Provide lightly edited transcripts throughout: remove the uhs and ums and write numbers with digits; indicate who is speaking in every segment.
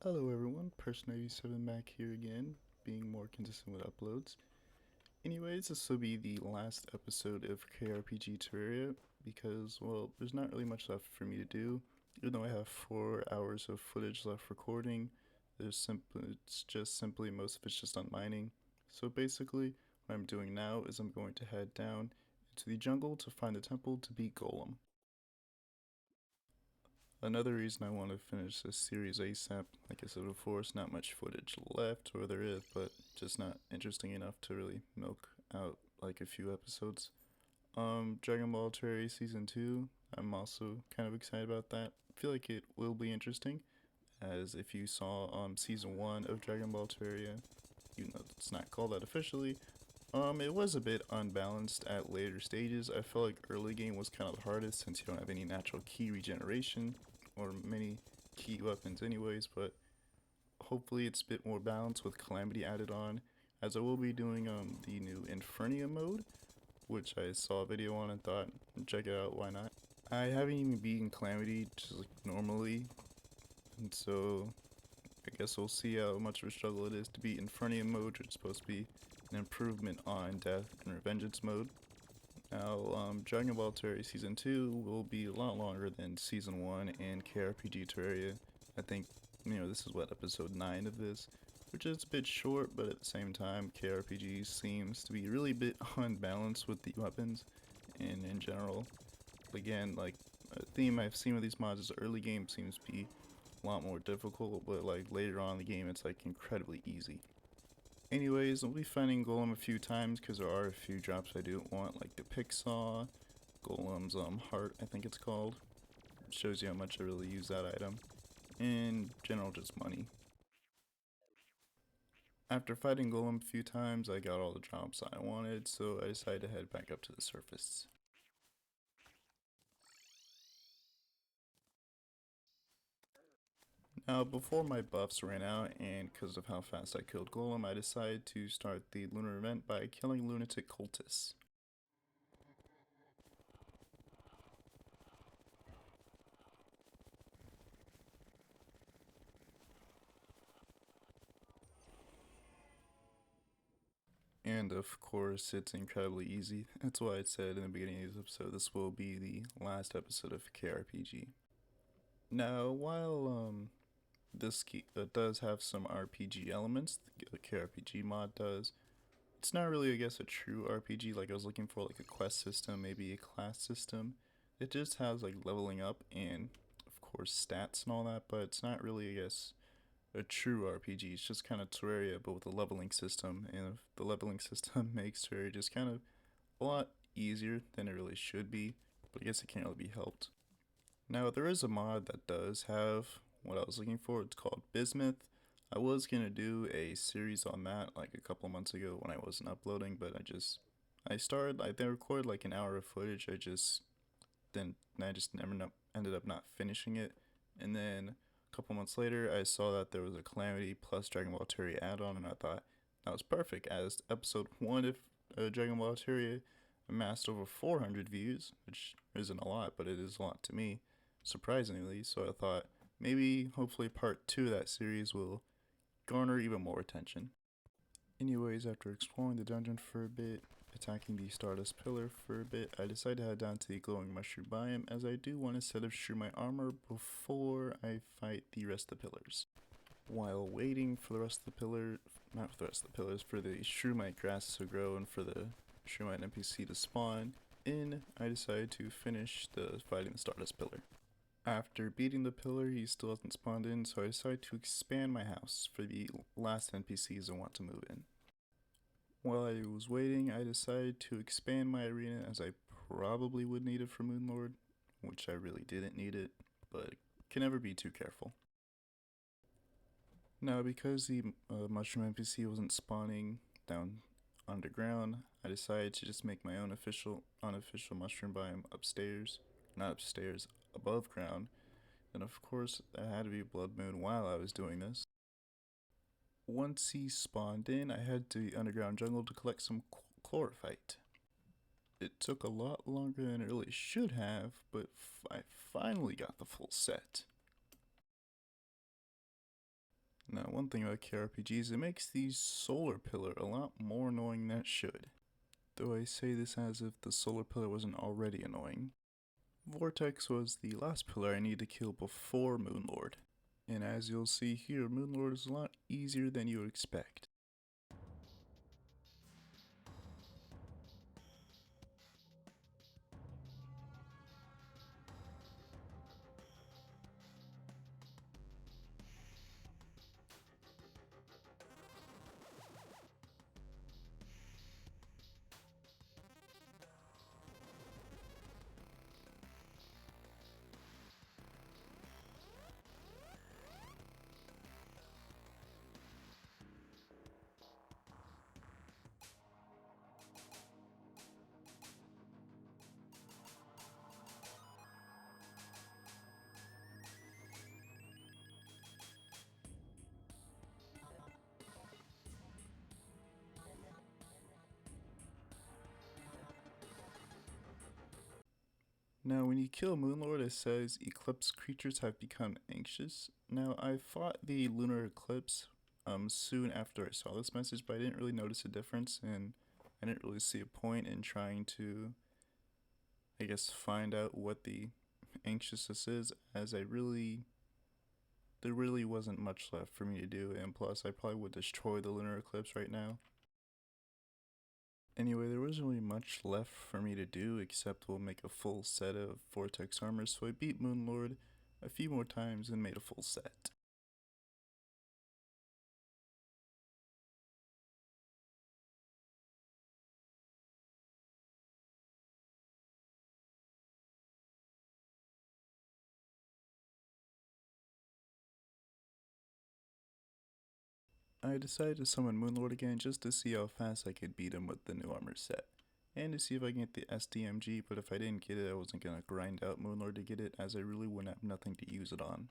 Speaker 1: Hello everyone, Person87 back here again, being more consistent with uploads. Anyways, this will be the last episode of KRPG Terraria because, well, there's not really much left for me to do. Even though I have 4 hours of footage left recording, it's just simply most of it's just on mining. So basically, what I'm doing now is I'm going to head down into the jungle to find the temple to beat Golem. Another reason I want to finish this series ASAP, like I said before, it's not much footage left, or there is, but just not interesting enough to really milk out like a few episodes. Dragon Ball Terraria Season 2, I'm also kind of excited about that. I feel like it will be interesting, as if you saw Season 1 of Dragon Ball Terraria, even though it's not called that officially, it was a bit unbalanced at later stages. I felt like early game was kind of the hardest since you don't have any natural key regeneration or many key weapons anyways, but hopefully it's a bit more balanced with Calamity added on, as I will be doing the new Infernia mode, which I saw a video on and thought, check it out, why not? I haven't even beaten Calamity just like normally, and so I guess we'll see how much of a struggle it is to beat Infernia mode, which is supposed to be an improvement on Death and Revengeance mode. Now, Dragon Ball Terraria Season 2 will be a lot longer than Season 1 and KRPG Terraria. I think, this is what, episode 9 of this, which is a bit short, but at the same time, KRPG seems to be really a bit unbalanced with the weapons, and in general, again, like, a theme I've seen with these mods is early game seems to be a lot more difficult, but like later on in the game, it's like incredibly easy. Anyways, I'll be finding Golem a few times because there are a few drops I do want, like the pick saw, Golem's heart, I think it's called. It shows you how much I really use that item. In general, just money. After fighting Golem a few times, I got all the drops I wanted, so I decided to head back up to the surface. Now, before my buffs ran out, and because of how fast I killed Golem, I decided to start the lunar event by killing Lunatic Cultists. And of course, it's incredibly easy. That's why I said in the beginning of this episode, this will be the last episode of KRPG. Now, while this does have some RPG elements, the KRPG mod does, it's not really, I guess, a true RPG. Like I was looking for like a quest system, maybe a class system. It just has like leveling up and of course stats and all that, but it's not really, I guess, a true RPG. It's just kind of Terraria, but with a leveling system, and the leveling system makes Terraria just kind of a lot easier than it really should be, but I guess it can't really be helped. Now, there is a mod that does have what I was looking for. It's called Bismuth. I was gonna do a series on that like a couple months ago when I wasn't uploading, but I then recorded like an hour of footage. I just never ended up not finishing it, and then a couple months later, I saw that there was a Calamity plus Dragon Ball Terraria add-on, and I thought that was perfect, as episode 1 of Dragon Ball Terraria amassed over 400 views, which isn't a lot, but it is a lot to me, surprisingly, so I thought maybe, hopefully, part 2 of that series will garner even more attention. Anyways, after exploring the dungeon for a bit, attacking the Stardust Pillar for a bit, I decided to head down to the Glowing Mushroom Biome, as I do want to set up Shrew my armor before I fight the rest of the pillars. While waiting for the rest of the not for the rest of the pillars, for the Shroomite grass to grow and for the Shroomite NPC to spawn in, I decided to finish fighting the Stardust Pillar. After beating the pillar, he still hasn't spawned in, so I decided to expand my house for the last NPCs I want to move in. While I was waiting, I decided to expand my arena, as I probably would need it for Moonlord, which I really didn't need it, but can never be too careful. Now, because the mushroom NPC wasn't spawning down underground, I decided to just make my own unofficial mushroom biome upstairs, not upstairs, above ground, and of course, that had to be Blood Moon while I was doing this. Once he spawned in, I headed to the underground jungle to collect some chlorophyte. It took a lot longer than it really should have, but I finally got the full set. Now, one thing about KRPGs, it makes the solar pillar a lot more annoying than it should. Though I say this as if the solar pillar wasn't already annoying. Vortex was the last pillar I needed to kill before Moonlord. And as you'll see here, Moonlord is a lot easier than you would expect. Now, when you kill Moonlord, it says Eclipse creatures have become anxious. Now, I fought the lunar eclipse soon after I saw this message, but I didn't really notice a difference, and I didn't really see a point in trying to, I guess, find out what the anxiousness is, as there really wasn't much left for me to do, and plus I probably would destroy the lunar eclipse right now. Anyway, there wasn't really much left for me to do except we'll make a full set of Vortex armor, so I beat Moonlord a few more times and made a full set. I decided to summon Moonlord again just to see how fast I could beat him with the new armor set, and to see if I can get the SDMG, but if I didn't get it I wasn't going to grind out Moonlord to get it, as I really wouldn't have nothing to use it on.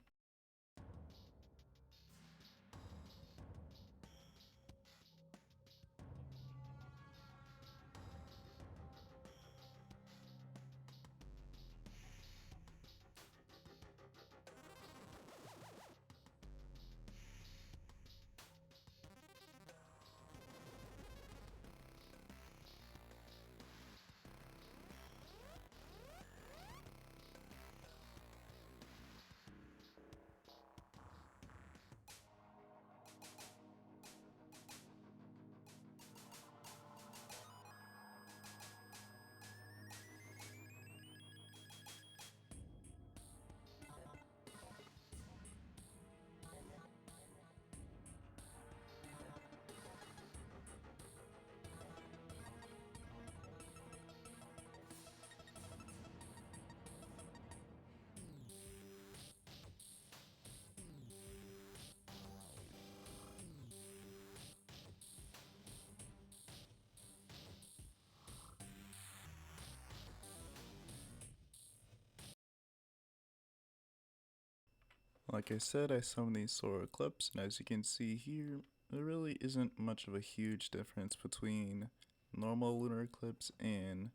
Speaker 1: Like I said, I summoned the solar eclipse, and as you can see here, there really isn't much of a huge difference between normal lunar eclipse and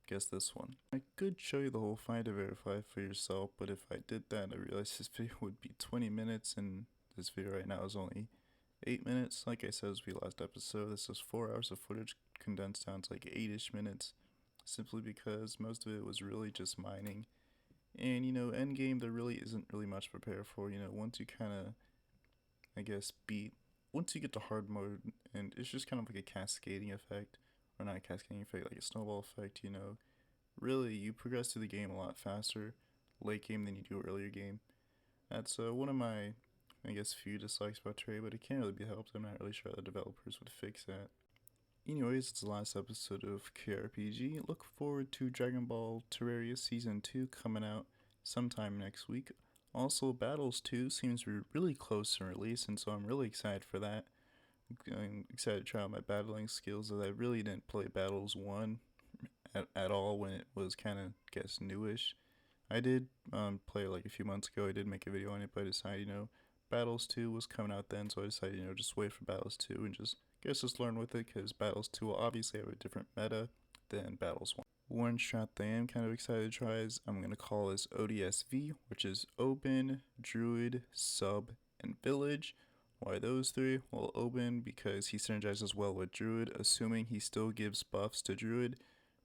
Speaker 1: guess this one. I could show you the whole find to verify for yourself, but if I did that, I realized this video would be 20 minutes, and this video right now is only 8 minutes. Like I said, this will be last episode. This was 4 hours of footage condensed down to like 8-ish minutes, simply because most of it was really just mining. And you know, endgame there really isn't really much to prepare for. You know, once you kind of, I guess, once you get to hard mode, and it's just kind of like a cascading effect, or not a cascading effect, like a snowball effect. You know, really you progress through the game a lot faster late game than you do earlier game. That's one of my, I guess, few dislikes about Terraria, but it can't really be helped. I'm not really sure how the developers would fix that. Anyways, it's the last episode of KRPG. Look forward to Dragon Ball Terraria Season 2 coming out sometime next week. Also, Battles 2 seems to be really close to release, and so I'm really excited for that. I'm excited to try out my battling skills, as I really didn't play Battles 1 at all when it was kind of, guess, newish. I did play it like a few months ago. I did make a video on it, but I decided, you know, Battles 2 was coming out then, so I decided, you know, just wait for Battles 2 and just learn with it, because Battles 2 will obviously have a different meta than Battles 1. One shot that I am kind of excited to try is I'm going to call this ODSV, which is Open, Druid, Sub, and Village. Why those three? Well, Oban because he synergizes well with Druid, assuming he still gives buffs to Druid.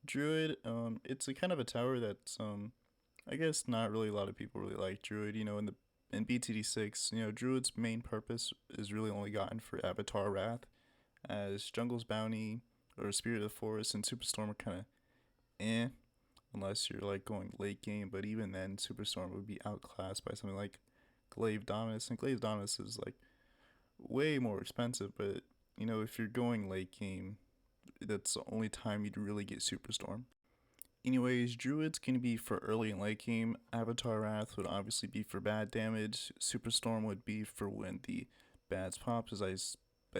Speaker 1: Druid, it's a kind of a tower that's I guess not really a lot of people really like Druid. In BTD6, Druid's main purpose is really only gotten for Avatar Wrath, as Jungle's Bounty or Spirit of the Forest and Superstorm are kind of eh, unless you're like going late game. But even then, Superstorm would be outclassed by something like Glaive Dominus, and Glaive Dominus is like way more expensive. But if you're going late game, that's the only time you'd really get Superstorm. Anyways, Druid's gonna be for early and late game. Avatar Wrath would obviously be for bad damage. Superstorm would be for when the bads pop, as I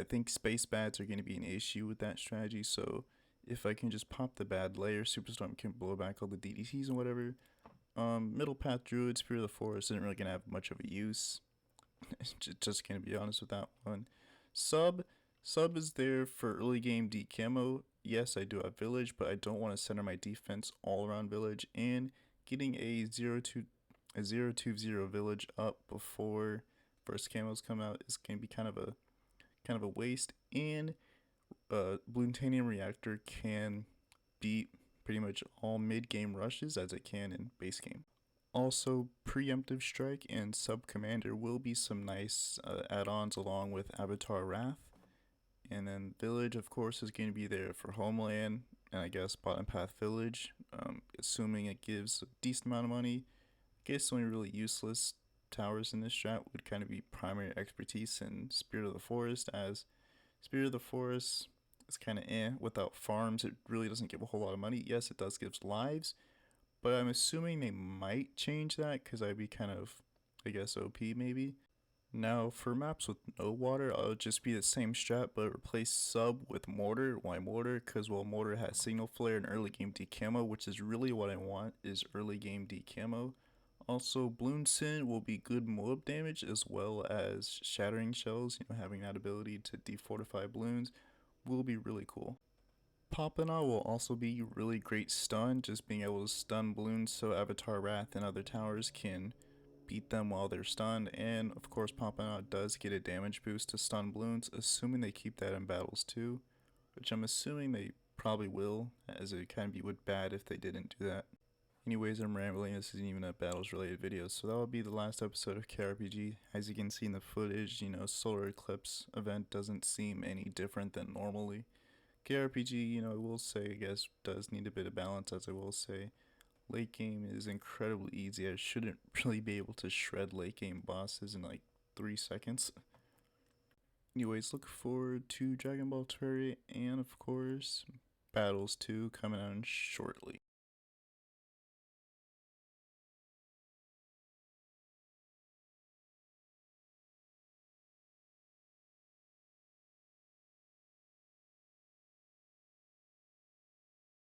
Speaker 1: think space bads are gonna be an issue with that strategy. So if I can just pop the bad layer, Superstorm can blow back all the DDTs and whatever. Middle path Druid, Spirit of the Forest isn't really gonna have much of a use. Just gonna be honest with that one. Sub is there for early game decamo. Yes, I do have village, but I don't want to center my defense all around village, and getting a 0-2-0 village up before first camos come out is going to be kind of a waste. And Bloontanium Reactor can beat pretty much all mid game rushes as it can in base game. Also, Preemptive Strike and Sub Commander will be some nice add-ons along with Avatar Wrath. And then Village, of course, is going to be there for Homeland, and I guess Bottom Path Village, assuming it gives a decent amount of money. I guess the only really useless towers in this strat would kind of be Primary Expertise and Spirit of the Forest, as Spirit of the Forest is kind of without farms. It really doesn't give a whole lot of money. Yes, it does give lives, but I'm assuming they might change that because I'd be kind of, I guess, OP maybe. Now, for maps with no water, I'll just be the same strat, but replace Sub with Mortar. Why Mortar? Because, well, Mortar has Signal Flare and early game decamo, which is really what I want, is early game decamo. Also, Bloon Sin will be good mob damage, as well as Shattering Shells. Having that ability to defortify balloons will be really cool. Papana will also be really great stun, just being able to stun balloons so Avatar Wrath and other towers can beat them while they're stunned. And of course, Papana does get a damage boost to stun balloons, assuming they keep that in battles too, which I'm assuming they probably will, as it kind of be bad if they didn't do that. Anyways, I'm rambling. This isn't even a battles related video, so that will be the last episode of KRPG. As you can see in the footage, solar eclipse event doesn't seem any different than normally. KRPG, I will say, I guess, does need a bit of balance, as I will say. Late game is incredibly easy. I shouldn't really be able to shred late game bosses in like 3 seconds. Anyways, look forward to Dragon Ball Terraria and, of course, Battles 2 coming out shortly.